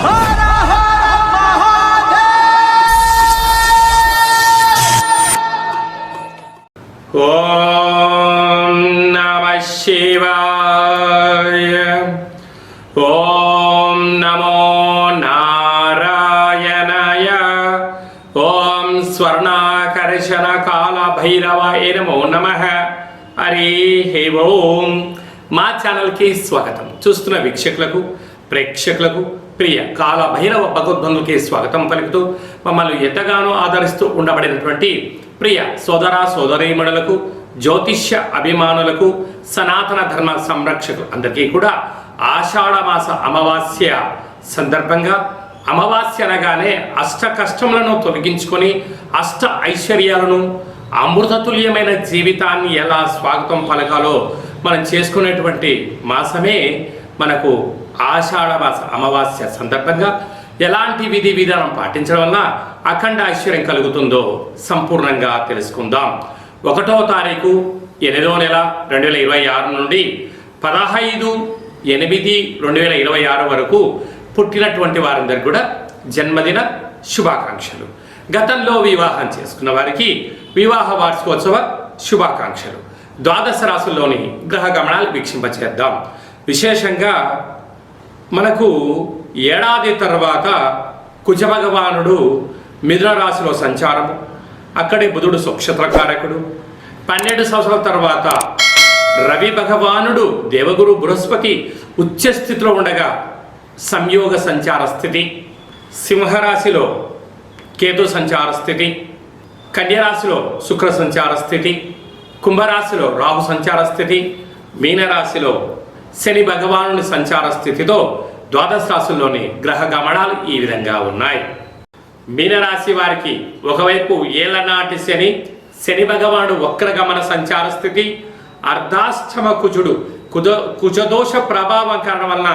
ఓం నమః శివాయ. ఓం నమో నారాయణాయ. ఓం స్వర్ణాకర్షణ కాల భైరవాయ నమో నమః. హరి ఓం. మా ఛానల్కి స్వాగతం. చూస్తున్న వీక్షకులకు, ప్రేక్షకులకు, ప్రియ కాల భైరవ భగవద్బంధులకి స్వాగతం పలుకుతూ మమ్మల్ని ఎంతగానో ఆదరిస్తూ ఉండబడినటువంటి ప్రియ సోదర సోదరీమణులకు, జ్యోతిష్య అభిమానులకు, సనాతన ధర్మ సంరక్షకులు అందరికీ కూడా ఆషాఢమాస అమావాస్య సందర్భంగా, అమావాస్య అనగానే అష్ట కష్టములను తొలగించుకొని అష్ట ఐశ్వర్యాలను, అమృతతుల్యమైన జీవితాన్ని ఎలా స్వాగతం పలకాలో మనం చేసుకునేటువంటి మాసమే మనకు ఆషాఢమాస అమావాస్య సందర్భంగా ఎలాంటి విధి విధానం పాటించడం వల్ల అఖండ ఐశ్వర్యం కలుగుతుందో సంపూర్ణంగా తెలుసుకుందాం. 1వ తారీఖు 8వ నెల 2026 నుండి 15/8/2026 వరకు పుట్టినటువంటి వారందరికీ కూడా జన్మదిన శుభాకాంక్షలు. గతంలో వివాహం చేసుకున్న వారికి వివాహ వార్షికోత్సవ శుభాకాంక్షలు. ద్వాదశ రాశుల్లోని గ్రహ గమనాలు వీక్షింపచేద్దాం. విశేషంగా మనకు ఏడాది తర్వాత కుజ భగవానుడు మిథున రాశిలో సంచారము, అక్కడే బుధుడు స్వక్షత్రకారకుడు. 12 సంవత్సరాల తర్వాత రవి భగవానుడు దేవగురు బృహస్పతి ఉచ్చ స్థితిలో ఉండగా సంయోగ సంచార స్థితి, సింహరాశిలో కేతు సంచార స్థితి, కన్యరాశిలో శుక్ర సంచార స్థితి, కుంభరాశిలో రాహు సంచార స్థితి, మీనరాశిలో శని భగవానుని సంచార స్థితితో ద్వాదశ రాశుల్లోని గ్రహ గమనాలు ఈ విధంగా ఉన్నాయి. మీనరాశి వారికి ఒకవైపు ఏళ్లనాటి శని భగవానుడు వక్రగమన సంచార స్థితి, అర్ధాష్టమ కుజదోష ప్రభావం కారణం వలన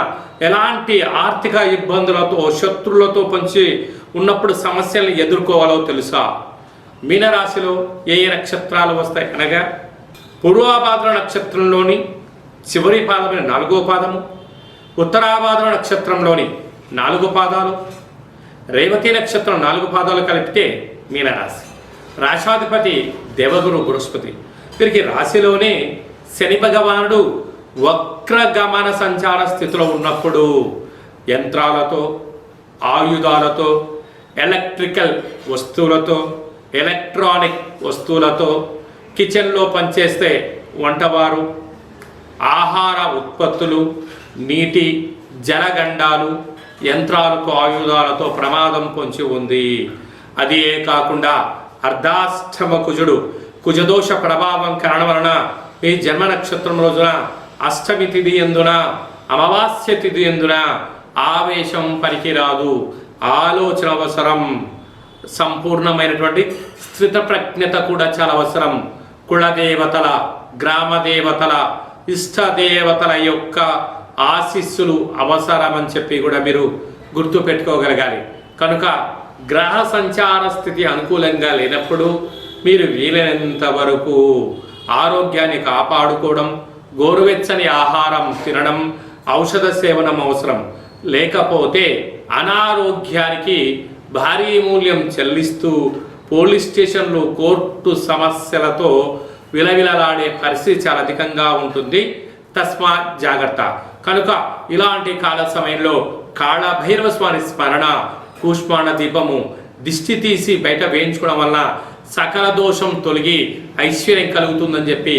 ఎలాంటి ఆర్థిక ఇబ్బందులతో, శత్రులతో పొంచి ఉన్నప్పుడు సమస్యలను ఎదుర్కోవాలో తెలుసా? మీనరాశిలో ఏ నక్షత్రాలు వస్తాయి అనగా పూర్వాభాద్ర నక్షత్రంలోని చివరి పాదమైన 4వ పాదము, ఉత్తరాభాద్ర నక్షత్రంలోని 4 పాదాలు, రేవతి నక్షత్రం 4 పాదాలు కలిపితే మీనరాశి. రాశాధిపతి దేవగురు బృహస్పతి. వీరికి రాశిలోనే శని భగవానుడు వక్రగమన సంచార స్థితిలో ఉన్నప్పుడు యంత్రాలతో, ఆయుధాలతో, ఎలక్ట్రికల్ వస్తువులతో, ఎలక్ట్రానిక్ వస్తువులతో, కిచెన్లో పనిచేస్తే వంటవారు, ఆహార ఉత్పత్తులు, నీటి జలగండాలు, యంత్రాలతో, ఆయుధాలతో ప్రమాదం పొంచి ఉంది. అది కాకుండా అర్ధాష్టమ కుజదోష ప్రభావం కారణం వలన ఈ జన్మ నక్షత్రం రోజున అష్టమి తిథి ఎందున, అమావాస్య తిథి ఎందున ఆవేశం పనికిరాదు, ఆలోచన అవసరం. సంపూర్ణమైనటువంటి స్థిత ప్రజ్ఞత కూడా చాలా అవసరం. కులదేవతల, గ్రామదేవతల, ఇష్టదేవతల యొక్క ఆశీస్సులు అవసరమని చెప్పి కూడా మీరు గుర్తు పెట్టుకోగలగాలి. కనుక గ్రహ సంచార స్థితి అనుకూలంగా లేనప్పుడు మీరు వీలైనంత వరకు ఆరోగ్యాన్ని కాపాడుకోవడం, గోరువెచ్చని ఆహారం తినడం, ఔషధ సేవనం అవసరం. లేకపోతే అనారోగ్యానికి భారీ మూల్యం చెల్లిస్తూ పోలీస్ స్టేషన్లు, కోర్టు సమస్యలతో విలవిలలాడే పరిస్థితి చాలా అధికంగా ఉంటుంది. తస్మాత్ జాగ్రత్త. కనుక ఇలాంటి కాల సమయంలో కాళభైరవ స్వామి స్మరణ, కూష్మాణ దీపము దిష్టి తీసి బయట వేయించుకోవడం వల్ల సకల దోషం తొలగి ఐశ్వర్యం కలుగుతుందని చెప్పి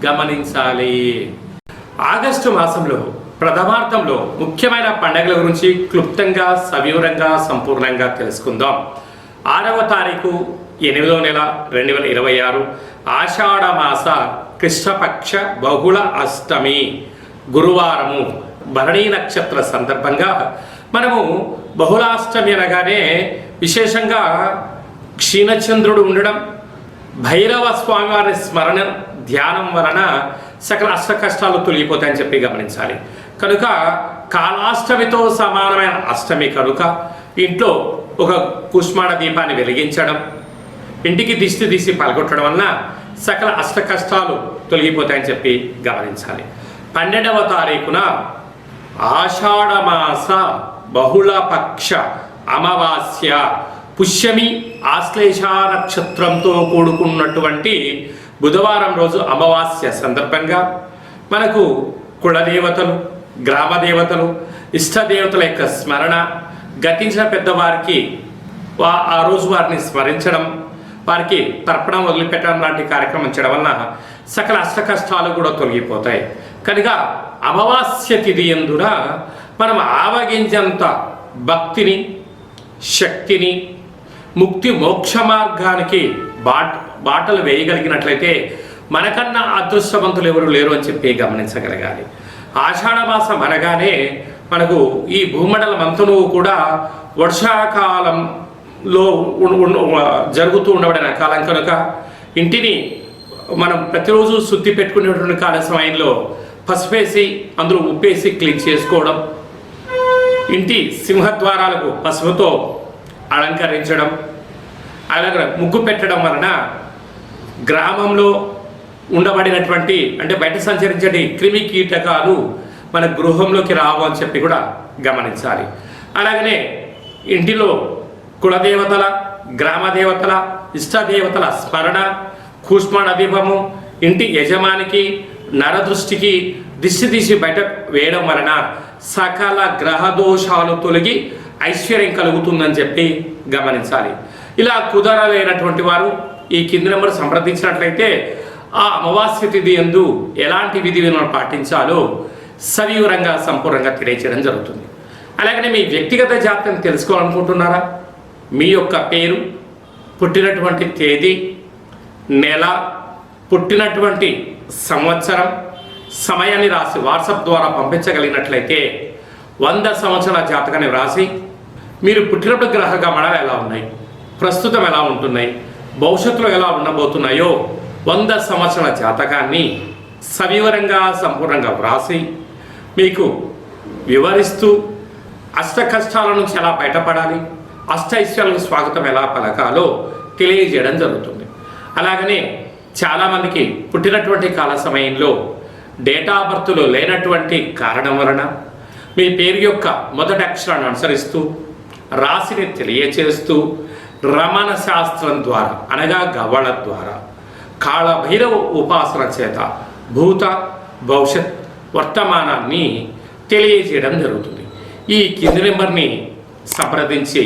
గమనించాలి. ఆగస్టు మాసంలో ప్రథమార్థంలో ముఖ్యమైన పండుగల గురించి క్లుప్తంగా, సవివరంగా, సంపూర్ణంగా తెలుసుకుందాం. 6వ తారీఖు 8వ నెల 2026 ఆషాఢమాస కృష్ణపక్ష బహుళ అష్టమి గురువారము, భరణీ నక్షత్ర సందర్భంగా మనము బహుళాష్టమి అనగానే విశేషంగా క్షీణచంద్రుడు ఉండడం, భైరవ స్వామివారి స్మరణ ధ్యానం వలన సకల అష్ట కష్టాలు తొలగిపోతాయని చెప్పి గమనించాలి. కనుక కాలాష్టమితో సమానమైన అష్టమి కనుక ఇంట్లో ఒక కుష్మాణ దీపాన్ని వెలిగించడం, ఇంటికి దిష్టి తీసి పలగొట్టడం వలన సకల అష్ట కష్టాలు తొలగిపోతాయని చెప్పి గమనించాలి. 12వ తారీఖున ఆషాఢమాస బహుళపక్ష అమావాస్య పుష్యమి ఆశ్లేష నక్షత్రంతో కూడుకున్నటువంటి బుధవారం రోజు అమావాస్య సందర్భంగా మనకు కులదేవతలు, గ్రామదేవతలు, ఇష్టదేవతల యొక్క స్మరణ, గతించిన పెద్దవారికి ఆ రోజు వారిని స్మరించడం, వారికి తర్పణం వదిలిపెట్టడం లాంటి కార్యక్రమం చేయడం వలన సకల అష్ట కష్టాలు కూడా తొలగిపోతాయి. కనుక అమావాస్య తిథి యందున మనం ఆవగించంత భక్తిని, శక్తిని, ముక్తి మోక్ష మార్గానికి బాటలు వేయగలిగినట్లయితే మనకన్నా అదృష్టవంతులు ఎవరు లేరు అని చెప్పి గమనించగలగాలి. ఆషాఢమాసం అనగానే మనకు ఈ భూమండలం అంతను కూడా వర్షాకాలంలో జరుగుతూ ఉండబడిన కాలం కనుక ఇంటిని మనం ప్రతిరోజు శుద్ధి పెట్టుకునేటువంటి కాల సమయంలో పసుపేసి అందులో ఉప్పేసి క్లీన్ చేసుకోవడం, ఇంటి సింహద్వారాలకు పసుపుతో అలంకరించడం, అలాగే ముగ్గు పెట్టడం వలన గ్రామంలో ఉండబడినటువంటి అంటే బయట సంచరించే క్రిమి కీటకాలు మన గృహంలోకి రావు అని చెప్పి కూడా గమనించాలి. అలాగనే ఇంటిలో కులదేవతల, గ్రామదేవతల, ఇష్టదేవతల స్మరణ, కూష్మాండ దీపము ఇంటి యజమానికి నరదృష్టికి దిష్టి తీసి బయట వేయడం వలన సకల గ్రహదోషాలు తొలగి ఐశ్వర్యం కలుగుతుందని చెప్పి గమనించాలి. ఇలా కుదరలేనటువంటి వారు ఈ కింది నెంబర్ సంప్రదించినట్లయితే ఆ అమావాస్య తిథి యందు ఎలాంటి విధి విధానాలు పాటించాలో సవివరంగా సంపూర్ణంగా తెలియచేయడం జరుగుతుంది. అలాగనే మీ వ్యక్తిగత జాతకం తెలుసుకోవాలనుకుంటున్నారా? మీ యొక్క పేరు, పుట్టినటువంటి తేదీ, నెల, పుట్టినటువంటి సంవత్సరం, సమయాన్ని రాసి వాట్సాప్ ద్వారా పంపించగలిగినట్లయితే 100 సంవత్సరాల జాతకాన్ని వ్రాసి మీరు పుట్టినప్పుడు గ్రహ గమనాలు ఎలా ఉన్నాయి, ప్రస్తుతం ఎలా ఉంటున్నాయి, భవిష్యత్తులో ఎలా ఉండబోతున్నాయో 100 సంవత్సరాల జాతకాన్ని సవివరంగా సంపూర్ణంగా వ్రాసి మీకు వివరిస్తూ అష్ట కష్టాల నుంచి ఎలా బయటపడాలి, అష్ట ఐశ్వర్యాలకు స్వాగతం ఎలా పలకాలో తెలియజేయడం జరుగుతుంది. అలాగనే చాలామందికి పుట్టినటువంటి కాల సమయంలో డేటా ఆఫ్ బర్త్లో లేనటువంటి కారణం వలన మీ పేరు యొక్క మొదటి అక్షరాన్ని అనుసరిస్తూ రాశిని తెలియచేస్తూ రమణ శాస్త్రం ద్వారా అనగా గవ్వళ ద్వారా కాళభైరవ ఉపాసన చేత భూత భవిష్యత్ వర్తమానాన్ని తెలియజేయడం జరుగుతుంది. ఈ కింది నెంబర్ని సంప్రదించి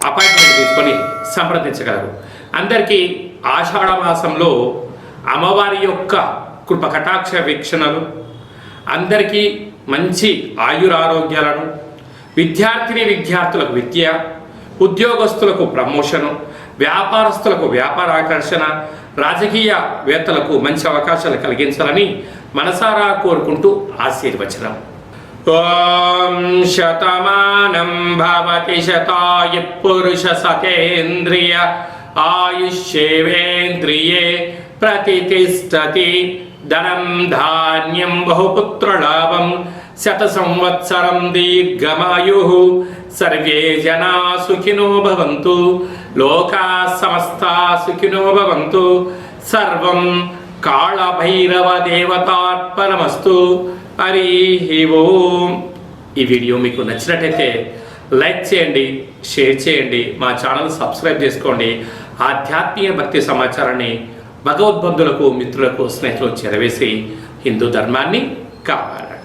అపాయింట్మెంట్ తీసుకొని సంప్రదించగలరు. అందరికీ ఆషాఢ మాసంలో అమ్మవారి యొక్క కృప కటాక్ష వీక్షణలు, అందరికీ మంచి ఆయురారోగ్యాలను, విద్యార్థులకు విద్య, ఉద్యోగస్తులకు ప్రమోషను, వ్యాపారస్తులకు వ్యాపార ఆకర్షణ, రాజకీయవేత్తలకు మంచి అవకాశాలు కలిగించాలని మనసారా కోరుకుంటూ ఆశీర్వచనం. ఓం శతమానం భవతి శతాయ పురుష సతేంద్రియ ఆయుష్యేవేంద్రియే ప్రతిష్టతి ధనం ధాన్యం బహుపుత్రలాభం శత సంవత్సరం దీర్ఘమాయు సర్వే జనా సుఖినో భవంతు లోకా సమస్తా సుఖినో భవంతు సర్వం కాళభైరవ దేవతార్పణమస్తు. హరి ఓం. ఈ వీడియో మీకు నచ్చినట్టయితే లైక్ చేయండి, షేర్ చేయండి, మా ఛానల్ సబ్స్క్రైబ్ చేసుకోండి. ఆధ్యాత్మిక భక్తి సమాచారాన్ని భగవద్బంధులకు, మిత్రులకు, స్నేహితులకు చేరవేసి హిందూ ధర్మాన్ని కాపాడండి.